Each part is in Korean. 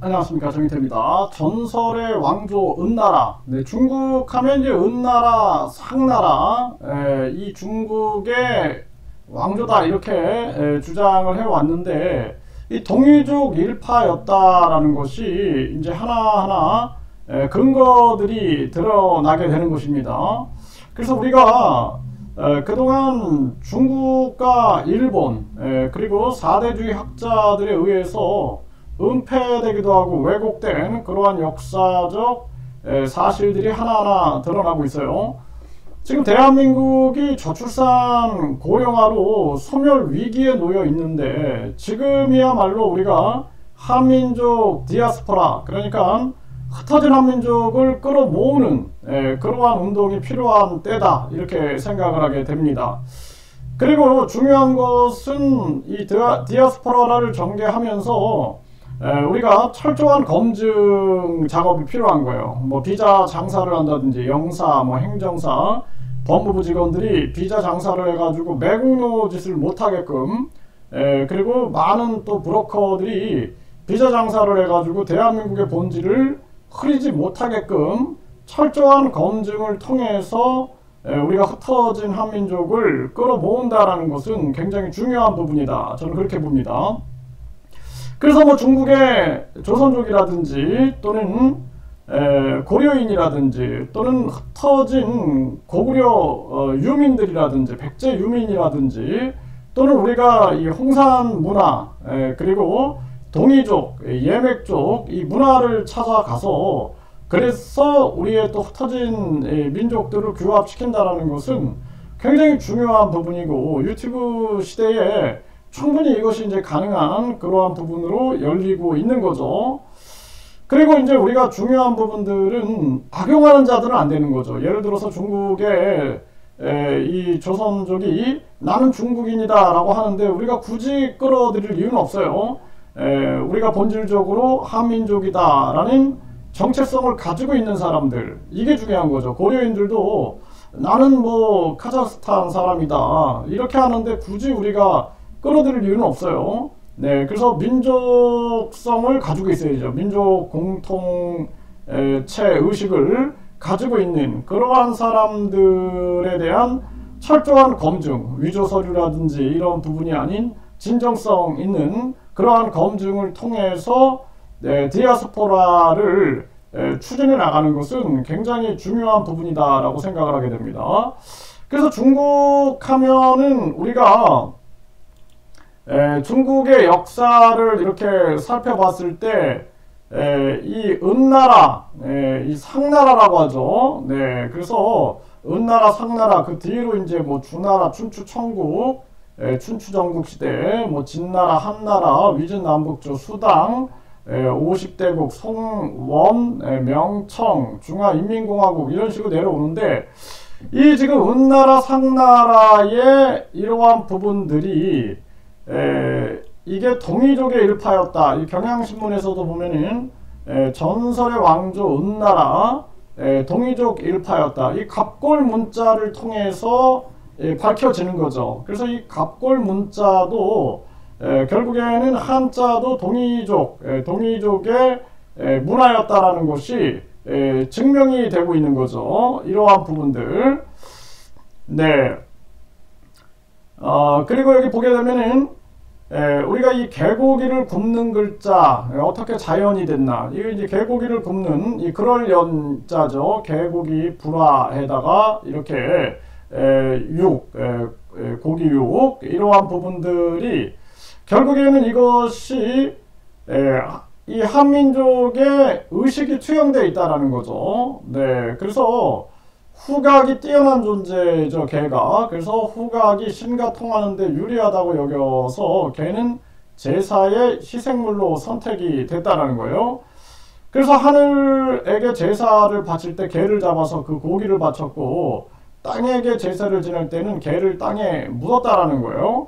안녕하십니까, 정희태입니다. 전설의 왕조 은나라. 네, 중국 하면 이제 은나라, 상나라, 이 중국의 왕조다 이렇게 주장을 해왔는데, 이 동이족 일파였다라는 것이 이제 하나하나 근거들이 드러나게 되는 것입니다. 그래서 우리가 그동안 중국과 일본 그리고 사대주의 학자들에 의해서 은폐되기도 하고 왜곡된 그러한 역사적 사실들이 하나하나 드러나고 있어요. 지금 대한민국이 저출산 고령화로 소멸 위기에 놓여 있는데, 지금이야말로 우리가 한민족 디아스포라, 그러니까 흩어진 한민족을 끌어모으는 그러한 운동이 필요한 때다 이렇게 생각을 하게 됩니다. 그리고 중요한 것은 이 디아스포라를 전개하면서 우리가 철저한 검증 작업이 필요한 거예요. 뭐 비자 장사를 한다든지 영사, 뭐 행정사, 법무부 직원들이 비자 장사를 해가지고 매국노 짓을 못하게끔, 그리고 많은 또 브로커들이 비자 장사를 해가지고 대한민국의 본질을 흐리지 못하게끔 철저한 검증을 통해서 우리가 흩어진 한민족을 끌어모은다라는 것은 굉장히 중요한 부분이다. 저는 그렇게 봅니다. 그래서 뭐 중국의 조선족이라든지 또는 고려인이라든지 또는 흩어진 고구려 유민들이라든지 백제 유민이라든지 또는 우리가 이 홍산 문화 그리고 동이족, 예맥족 이 문화를 찾아가서 그래서 우리의 또 흩어진 민족들을 규합시킨다는 것은 굉장히 중요한 부분이고, 유튜브 시대에 충분히 이것이 이제 가능한 그러한 부분으로 열리고 있는 거죠. 그리고 이제 우리가 중요한 부분들은 악용하는 자들은 안 되는 거죠. 예를 들어서 중국의 이 조선족이 나는 중국인이다 라고 하는데 우리가 굳이 끌어들일 이유는 없어요. 우리가 본질적으로 한민족이다 라는 정체성을 가지고 있는 사람들, 이게 중요한 거죠. 고려인들도 나는 뭐 카자흐스탄 사람이다 이렇게 하는데 굳이 우리가 끌어들일 이유는 없어요. 네, 그래서 민족성을 가지고 있어야죠. 민족 공통체 의식을 가지고 있는 그러한 사람들에 대한 철저한 검증, 위조 서류라든지 이런 부분이 아닌 진정성 있는 그러한 검증을 통해서 디아스포라를 추진해 나가는 것은 굉장히 중요한 부분이다라고 생각을 하게 됩니다. 그래서 중국 하면은 우리가 중국의 역사를 이렇게 살펴봤을 때 이 은나라, 이 상나라라고 하죠. 네, 그래서 은나라, 상나라 그 뒤로 이제 뭐 주나라, 춘추, 청국, 춘추 전국 시대, 뭐 진나라, 한나라, 위진남북조, 수당, 50대국, 송원, 명청, 중화인민공화국 이런 식으로 내려오는데, 이 지금 은나라, 상나라의 이러한 부분들이 이게 동이족의 일파였다. 이 경향신문에서도 보면은 전설의 왕조 은나라 동이족 일파였다. 이 갑골 문자를 통해서 밝혀지는 거죠. 그래서 이 갑골 문자도 결국에는 한자도 동이족의 문화였다라는 것이 증명이 되고 있는 거죠. 이러한 부분들. 네. 그리고 여기 보게 되면은 우리가 이 개고기를 굽는 글자 어떻게 자연이 됐나, 이게 이제 개고기를 굽는 이 그럴 연자죠. 개고기 불화에다가 이렇게 고기육 이러한 부분들이 결국에는 이것이 이 한민족의 의식이 투영되어 있다라는 거죠. 네, 그래서 후각이 뛰어난 존재죠, 개가. 그래서 후각이 신과 통하는데 유리하다고 여겨서 개는 제사의 희생물로 선택이 됐다라는 거예요. 그래서 하늘에게 제사를 바칠 때 개를 잡아서 그 고기를 바쳤고, 땅에게 제사를 지낼 때는 개를 땅에 묻었다라는 거예요.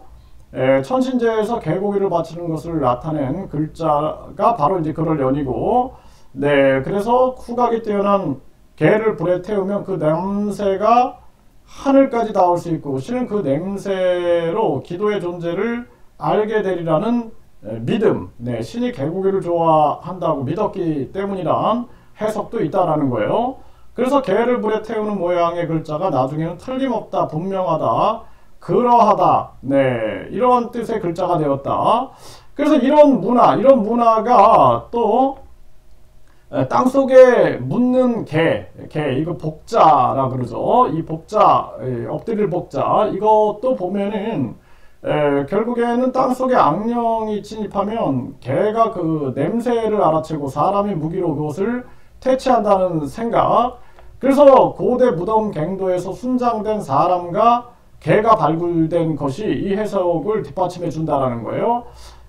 천신제에서 개고기를 바치는 것을 나타낸 글자가 바로 이제 그럴 연이고, 네, 그래서 후각이 뛰어난 개를 불에 태우면 그 냄새가 하늘까지 닿을 수 있고, 실은 그 냄새로 기도의 존재를 알게 되리라는 믿음, 신이 개고기를 좋아한다고 믿었기 때문이란 해석도 있다라는 거예요. 그래서 개를 불에 태우는 모양의 글자가 나중에는 틀림없다, 분명하다, 그러하다, 이런 뜻의 글자가 되었다. 그래서 이런 문화가 또 땅속에 묻는 개, 이거 복자라 그러죠. 이 복자, 엎드릴 복자, 이것도 보면은 결국에는 땅속에 악령이 침입하면 개가 그 냄새를 알아채고 사람의 무기로 그것을 퇴치한다는 생각. 그래서 고대 무덤 갱도에서 순장된 사람과 개가 발굴된 것이 이 해석을 뒷받침해 준다라는 거예요.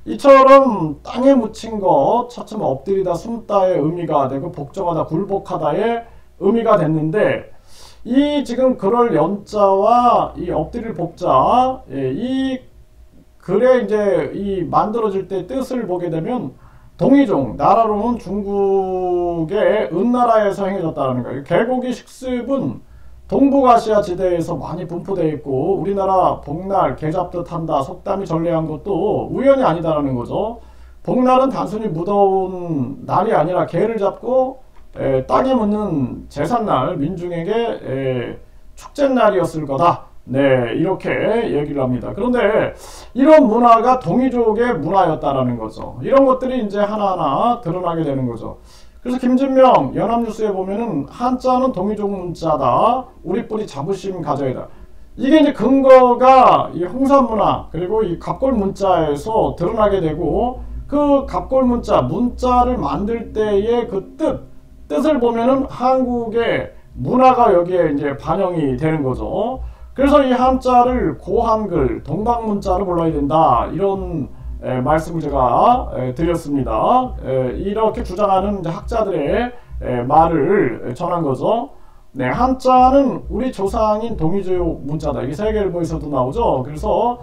이처럼 땅에 묻힌 것, 차츰 엎드리다 숨다의 의미가 되고 복종하다, 굴복하다의 의미가 됐는데, 이 지금 그럴 연자와 이 엎드릴 복자, 이 글에 이제 이 만들어질 때 뜻을 보게 되면 동이종, 나라로는 중국의 은나라에서 행해졌다는 거예요. 개고기 식습은 동북아시아 지대에서 많이 분포되어 있고, 우리나라 복날, 개 잡듯 한다, 속담이 전래한 것도 우연이 아니다라는 거죠. 복날은 단순히 무더운 날이 아니라 개를 잡고 땅에 묻는 제삿날, 민중에게 축제날이었을 거다. 이렇게 얘기를 합니다. 그런데 이런 문화가 동이족의 문화였다라는 거죠. 이런 것들이 이제 하나하나 드러나게 되는 거죠. 그래서 김진명 연합뉴스에 보면은 한자는 동이족 문자다. 우리 뿌리 자부심 가져야다. 이게 이제 근거가 이 홍산문화 그리고 이 갑골 문자에서 드러나게 되고, 그 갑골 문자를 만들 때의 그 뜻을 보면은 한국의 문화가 여기에 이제 반영이 되는 거죠. 그래서 이 한자를 고한글, 동방문자로 불러야 된다. 이런 말씀을 제가 드렸습니다. 이렇게 주장하는 학자들의 말을 전한 거죠. 한자는 우리 조상인 동이족 문자다. 이게 세계일보에서도 나오죠. 그래서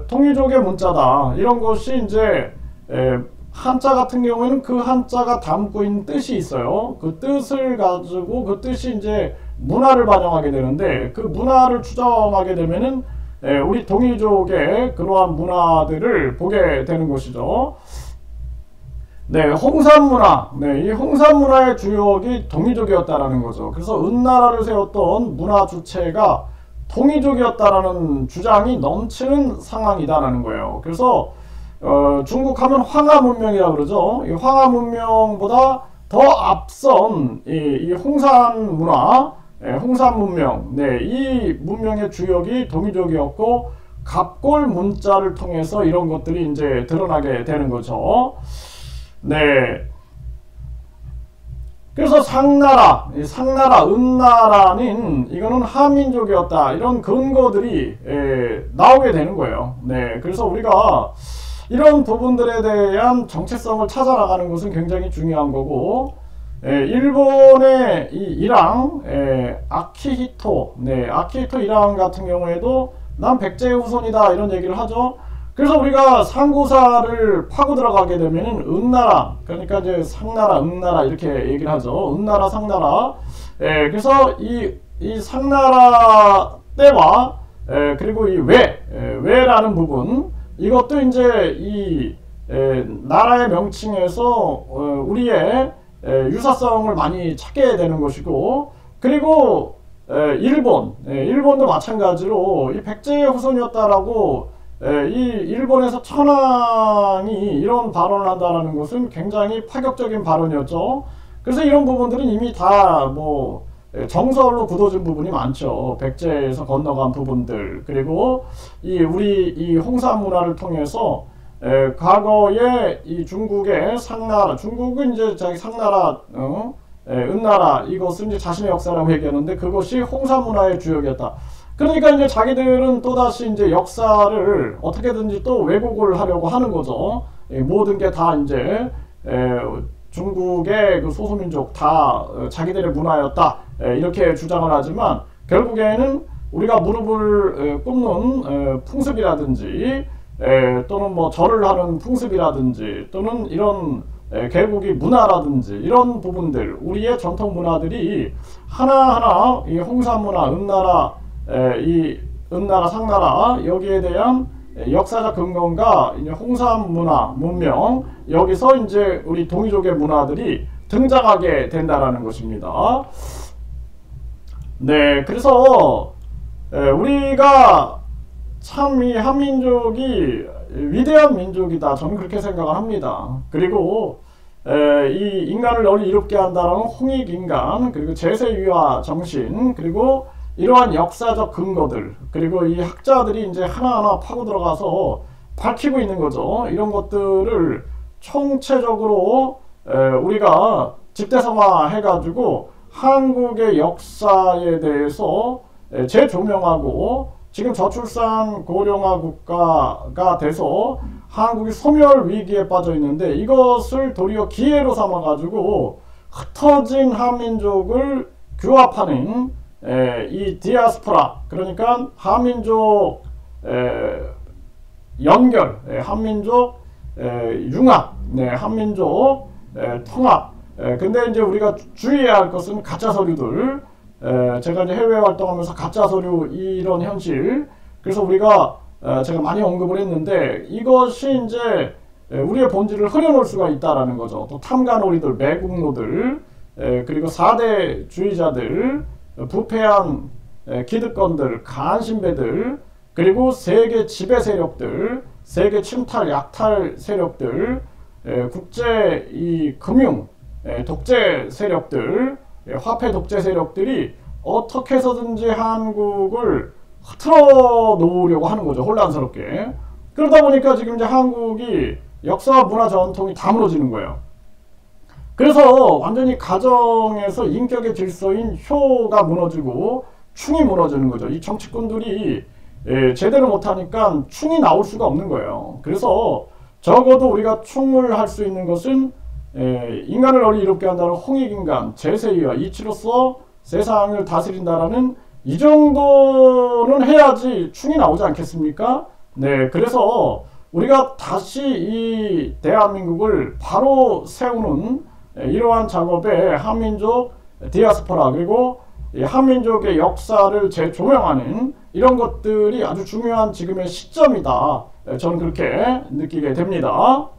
동이족의 문자다. 이런 것이 이제 한자 같은 경우에는 그 한자가 담고 있는 뜻이 있어요. 그 뜻을 가지고 그 뜻이 이제 문화를 반영하게 되는데, 그 문화를 추정하게 되면은 우리 동이족의 그러한 문화들을 보게 되는 것이죠. 홍산문화. 이 홍산문화의 주역이 동이족이었다라는 거죠. 그래서 은나라를 세웠던 문화 주체가 동이족이었다라는 주장이 넘치는 상황이다라는 거예요. 그래서 중국 하면 황하 문명이라고 그러죠. 이 황하 문명보다 더 앞선 이 홍산 문화, 홍산 문명, 이 문명의 주역이 동이족이었고, 갑골 문자를 통해서 이런 것들이 이제 드러나게 되는 거죠. 그래서 상나라, 은나라는 이거는 한민족이었다. 이런 근거들이 나오게 되는 거예요. 그래서 우리가 이런 부분들에 대한 정체성을 찾아나가는 것은 굉장히 중요한 거고, 일본의 이 이랑, 아키히토, 아키히토 이랑 같은 경우에도 난 백제의 후손이다 이런 얘기를 하죠. 그래서 우리가 상고사를 파고 들어가게 되면은 은나라, 그러니까 이제 상나라, 은나라 이렇게 얘기를 하죠. 은나라, 상나라. 그래서 이 상나라 때와 그리고 이 왜라는 부분, 이것도 이제 이 나라의 명칭에서 우리의 유사성을 많이 찾게 되는 것이고, 그리고 일본도 마찬가지로 이 백제의 후손이었다라고 이 일본에서 천황이 이런 발언을 한다라는 것은 굉장히 파격적인 발언이었죠. 그래서 이런 부분들은 이미 다 뭐 정설로 굳어진 부분이 많죠. 백제에서 건너간 부분들, 그리고 우리 이 홍산 문화를 통해서 과거에 이 중국의 상나라, 중국은 이제 자기 상나라, 은나라, 이것은 이제 자신의 역사라고 얘기하는데 그것이 홍산 문화의 주역이었다. 그러니까 이제 자기들은 또다시 이제 역사를 어떻게든지 또 왜곡을 하려고 하는 거죠. 모든 게 다 이제 중국의 그 소수민족 다 자기들의 문화였다. 이렇게 주장을 하지만 결국에는 우리가 무릎을 꿇는 풍습이라든지 또는 뭐 절을 하는 풍습이라든지 또는 이런 개고기 문화라든지 이런 부분들, 우리의 전통 문화들이 하나하나 이 홍산 문화, 은나라, 이 은나라, 상나라 여기에 대한 역사적 근거가 이제 홍산 문화, 문명, 여기서 이제 우리 동이족의 문화들이 등장하게 된다라는 것입니다. 네, 그래서 우리가 참 이 한민족이 위대한 민족이다. 저는 그렇게 생각을 합니다. 그리고 이 인간을 널리 이롭게 한다는 홍익인간, 그리고 제세유화 정신, 그리고 이러한 역사적 근거들, 그리고 이 학자들이 이제 하나하나 파고 들어가서 밝히고 있는 거죠. 이런 것들을 총체적으로 우리가 집대성화 해가지고 한국의 역사에 대해서 재조명하고, 지금 저출산 고령화 국가가 돼서 한국이 소멸 위기에 빠져 있는데, 이것을 도리어 기회로 삼아 가지고 흩어진 한민족을 규합하는 이 디아스포라, 그러니까 한민족 연결, 한민족 융합, 한민족 통합. 근데 이제 우리가 주의해야 할 것은 가짜 서류들, 제가 이제 해외 활동하면서 가짜 서류 이런 현실, 그래서 우리가 제가 많이 언급을 했는데, 이것이 이제 우리의 본질을 흐려놓을 수가 있다라는 거죠. 또 탐관오리들, 매국노들, 그리고 4대 주의자들, 부패한 기득권들, 간신배들, 그리고 세계 지배 세력들, 세계 침탈 약탈 세력들, 국제 이 금융 독재 세력들, 화폐 독재 세력들이 어떻게 해서든지 한국을 흐트러 놓으려고 하는 거죠. 혼란스럽게. 그러다 보니까 지금 이제 한국이 역사와 문화 전통이 다 무너지는 거예요. 그래서 완전히 가정에서 인격의 질서인 효가 무너지고 충이 무너지는 거죠. 이 정치꾼들이 제대로 못하니까 충이 나올 수가 없는 거예요. 그래서 적어도 우리가 충을 할 수 있는 것은 인간을 널리 이롭게 한다는 홍익인간, 제세유화, 이치로서 세상을 다스린다라는 이 정도는 해야지 충이 나오지 않겠습니까? 네, 그래서 우리가 다시 이 대한민국을 바로 세우는 이러한 작업에 한민족 디아스포라, 그리고 한민족의 역사를 재조명하는 이런 것들이 아주 중요한 지금의 시점이다. 저는 그렇게 느끼게 됩니다.